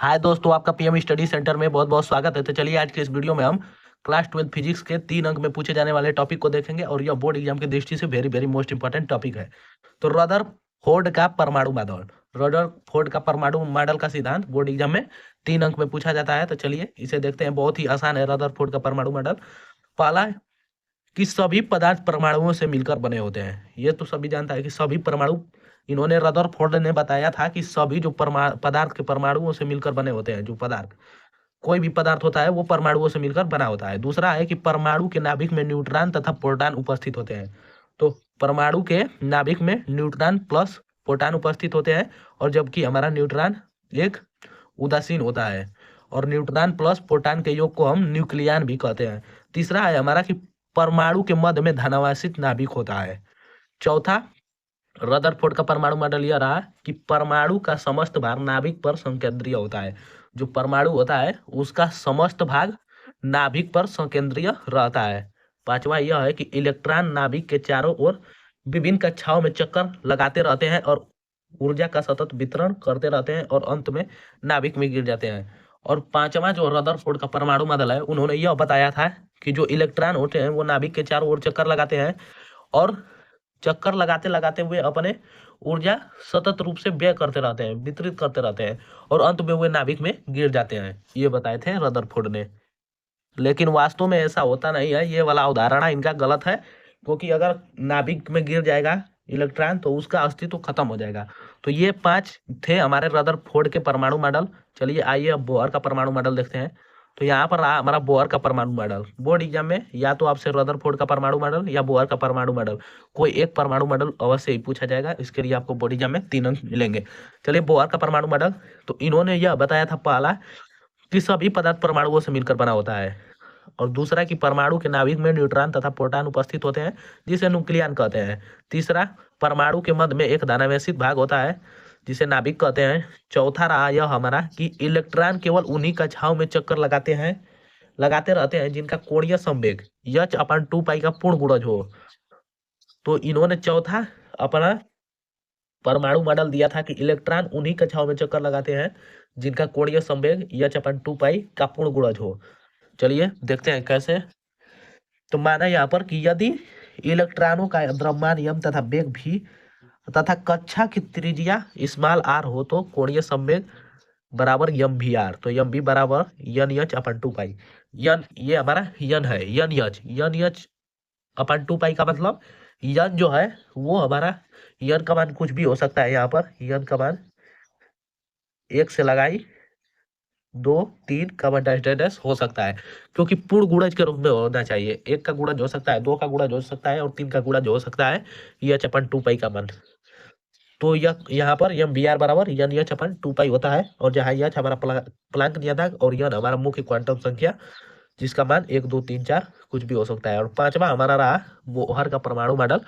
हाय दोस्तों, आपका PM study centre में बहुत बहुत स्वागत है। तो चलिए आज के इस वीडियो में हम क्लास 12 फिजिक्स के 3 अंक में पूछे जाने वाले टॉपिक को देखेंगे और यह बोर्ड एग्जाम की दृष्टि से very very most important topic है। तो रदरफोर्ड का परमाणु मॉडल, रदरफोर्ड का परमाणु मॉडल का सिद्धांत बोर्ड एग्जाम में 3 अंक में पूछा जाता है। तो चलिए इसे देखते हैं। बहुत ही आसान है रदरफोर्ड का परमाणु मॉडल। पहला कि सभी पदार्थ परमाणुओं से मिलकर बने होते हैं। ये तो सभी जानता है कि सभी परमाणु, इन्होंने रदरफोर्ड ने बताया था कि सभी जो पदार्थ के परमाणुओं से मिलकर बने होते हैं। जो पदार्थ, कोई भी पदार्थ होता है वो परमाणुओं से मिलकर बना होता है। दूसरा है कि परमाणु के नाभिक में न्यूट्रॉन तथा प्रोटॉन उपस्थित होते हैं। तो परमाणु के नाभिक में न्यूट्रॉन प्लस प्रोटॉन उपस्थित होते हैं, और जबकि हमारा न्यूट्रॉन एक उदासीन होता है, और न्यूट्रॉन प्लस प्रोटॉन के योग को हम न्यूक्लियन भी कहते हैं। तीसरा है हमारा कि परमाणु के मध्य में धनावेशित नाभिक होता है। चौथा, रदरफोर्ड का परमाणु मॉडल यह रहा कि परमाणु का समस्त भाग नाभिक पर संकेंद्रीय होता है। जो परमाणु होता है उसका समस्त भाग नाभिक पर संकेंद्रीय रहता है। पांचवा यह है कि इलेक्ट्रॉन नाभिक के चारों ओर विभिन्न कक्षाओं में चक्कर लगाते रहते हैं और ऊर्जा का सतत वितरण करते रहते हैं, और अंत में नाभिक में गिर जाते हैं। और पांचवा जो रदरफोर्ड का परमाणु मॉडल है, उन्होंने यह बताया था कि जो इलेक्ट्रॉन होते हैं वो नाभिक के चारों ओर चक्कर लगाते हैं, और चक्कर लगाते लगाते हुए अपने ऊर्जा सतत रूप से व्यय करते रहते हैं, वितरित करते रहते हैं, और अंत में वे नाभिक में गिर जाते हैं। ये बताए थे रदरफोर्ड ने। लेकिन वास्तव में ऐसा होता नहीं है। ये वाला अवधारणा इनका गलत है, क्योंकि अगर नाभिक में गिर जाएगा इलेक्ट्रॉन तो उसका अस्तित्व खत्म हो जाएगा। तो ये 5 थे हमारे रदरफोर्ड के परमाणु मॉडल। चलिए आइए अब बोहर का परमाणु मॉडल देखते हैं। तो यहाँ पर रहा हमारा बोहर का परमाणु मॉडल। बोर्ड एग्जाम में या तो आपसे रदरफोर्ड का परमाणु मॉडल या बोहर का परमाणु मॉडल, कोई एक परमाणु मॉडल अवश्य ही पूछा जाएगा। इसके लिए आपको बोर्ड एग्जाम में 3 अंक मिलेंगे। चलिए बोहर का परमाणु मॉडल। तो इन्होंने यह बताया था पहला कि सभी पदार्थ परमाणुओं से मिलकर बना होता है, और दूसरा कि परमाणु के नाभिक में न्यूट्रॉन तथा प्रोटॉन उपस्थित होते हैं, जिसे न्यूक्लियन कहते हैं। तीसरा, परमाणु के मध्य में एक धनावेशित भाग होता है, जिसे नाभिक कहते हैं। चौथा रहा यह हमारा कि इलेक्ट्रॉन केवल उन्हीं कक्षाओं में चक्कर लगाते रहते हैं जिनका कोणीय संवेग h/2 का पूर्ण गुणज हो। तो इन्होंने चौथा अपना परमाणु मॉडल दिया था कि इलेक्ट्रॉन उन्हीं कक्षाओं में चक्कर लगाते हैं जिनका कोणीय संवेग h/2 का पूर्ण गुणज हो। चलिए देखते हैं कैसे। तो माना यहाँ पर कि यदि इलेक्ट्रॉनों का द्रव्यमान m तथा वेग v तथा कक्षा की त्रिज्या स्मॉल r हो, तो कोणीय संवेग बराबर एम वी आर। तो एम वी बराबर n/2 यन, ये हमारा यन है, n/2 का मतलब यन जो है वो हमारा, यन का मान कुछ भी हो सकता है। यहाँ पर यन का मान 1 से लगाई 2 3 का मान डैश डैश डैश हो सकता है, क्योंकि पूर्ण गुणज के रूप में होना चाहिए। 1 का गुणज हो सकता है, 2 का गुणज हो सकता है, और 3 का गुणज हो सकता है h/2 का मान। तो यह यहाँ पर एम बी आर बराबर n/2 होता है, और जहाँ h हमारा प्लांक दिया था, और यन हमारा मुख्य क्वांटम संख्या जिसका मान 1 2 3 4 कुछ भी हो सकता है। और पांचवा हमारा रहा बोहर का परमाणु मॉडल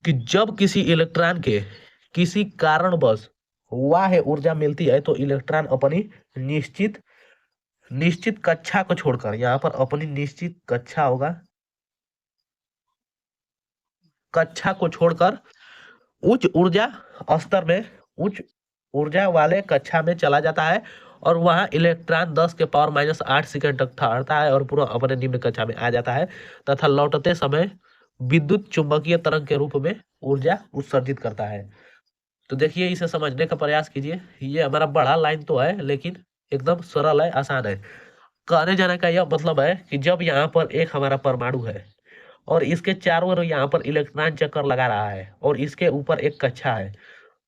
कि जब किसी इलेक्ट्रॉन के किसी कारणवश बाह्य ऊर्जा मिलती है, तो इलेक्ट्रॉन अपनी निश्चित निश्चित कक्षा को छोड़कर, यहाँ पर अपनी निश्चित कक्षा होगा, कक्षा को छोड़कर उच्च ऊर्जा स्तर में, उच्च ऊर्जा वाले कक्षा में चला जाता है, और वहां इलेक्ट्रॉन 10⁻⁻8 सेकंड तक ठहरता है और पूरा अपने निम्न कक्षा में आ जाता है, तथा लौटते समय विद्युत चुंबकीय तरंग के रूप में ऊर्जा उत्सर्जित करता है। तो देखिए, इसे समझने का प्रयास कीजिए। ये हमारा बड़ा लाइन तो है, लेकिन एकदम सरल है, आसान है। कहने जाने का यह मतलब है कि जब यहाँ पर एक हमारा परमाणु है और इसके चारों ओर यहाँ पर इलेक्ट्रॉन चक्कर लगा रहा है, और इसके ऊपर एक कक्षा है,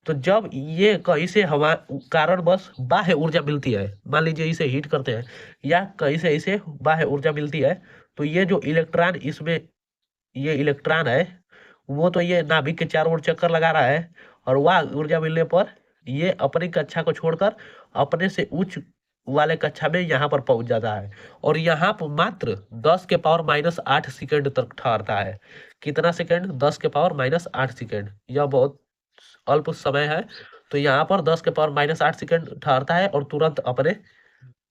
तो जब ये कहीं से हवा कारणवश बाह्य ऊर्जा मिलती है, मान लीजिए इसे हीट करते हैं या कहीं से इसे बाह्य ऊर्जा मिलती है, तो ये जो इलेक्ट्रॉन इसमें, ये इलेक्ट्रॉन है वो तो ये नाभिक के चारों ओर चक्कर लगा रहा है, और वह ऊर्जा मिलने पर ये अपनी कक्षा को छोड़कर अपने से उच्च वाले कक्षा में यहाँ पर पहुंच जाता है, और यहाँ पर मात्र 10⁻⁻8 सेकंड तक ठहरता है। कितना सेकंड? 10⁻⁻8 सेकंड। यह बहुत अल्प समय है। तो यहाँ पर 10⁻⁻8 सेकंड ठहरता है, और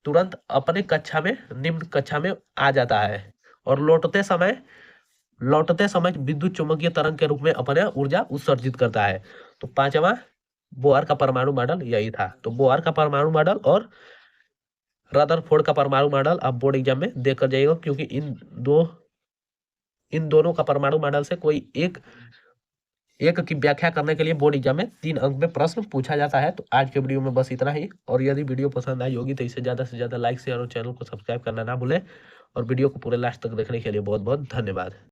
तुरंत अपने कक्षा में, निम्न कक्षा में आ जाता है, और लौटते समय विद्युत चुम्बकीय तरंग के रूप में अपने ऊर्जा उत्सर्जित करता है। तो पांचवा बोहर का परमाणु मॉडल यही था। तो बोहर का परमाणु मॉडल और रदरफोर्ड का परमाणु मॉडल आप बोर्ड एग्जाम में देकर जाइएगा, क्योंकि इन दोनों का परमाणु मॉडल से कोई एक की व्याख्या करने के लिए बोर्ड एग्जाम में 3 अंक में प्रश्न पूछा जाता है। तो आज के वीडियो में बस इतना ही, और यदि वीडियो पसंद आई होगी तो इसे ज़्यादा से ज़्यादा लाइक शेयर और चैनल को सब्सक्राइब करना ना भूलें। और वीडियो को पूरे लास्ट तक देखने के लिए बहुत बहुत धन्यवाद।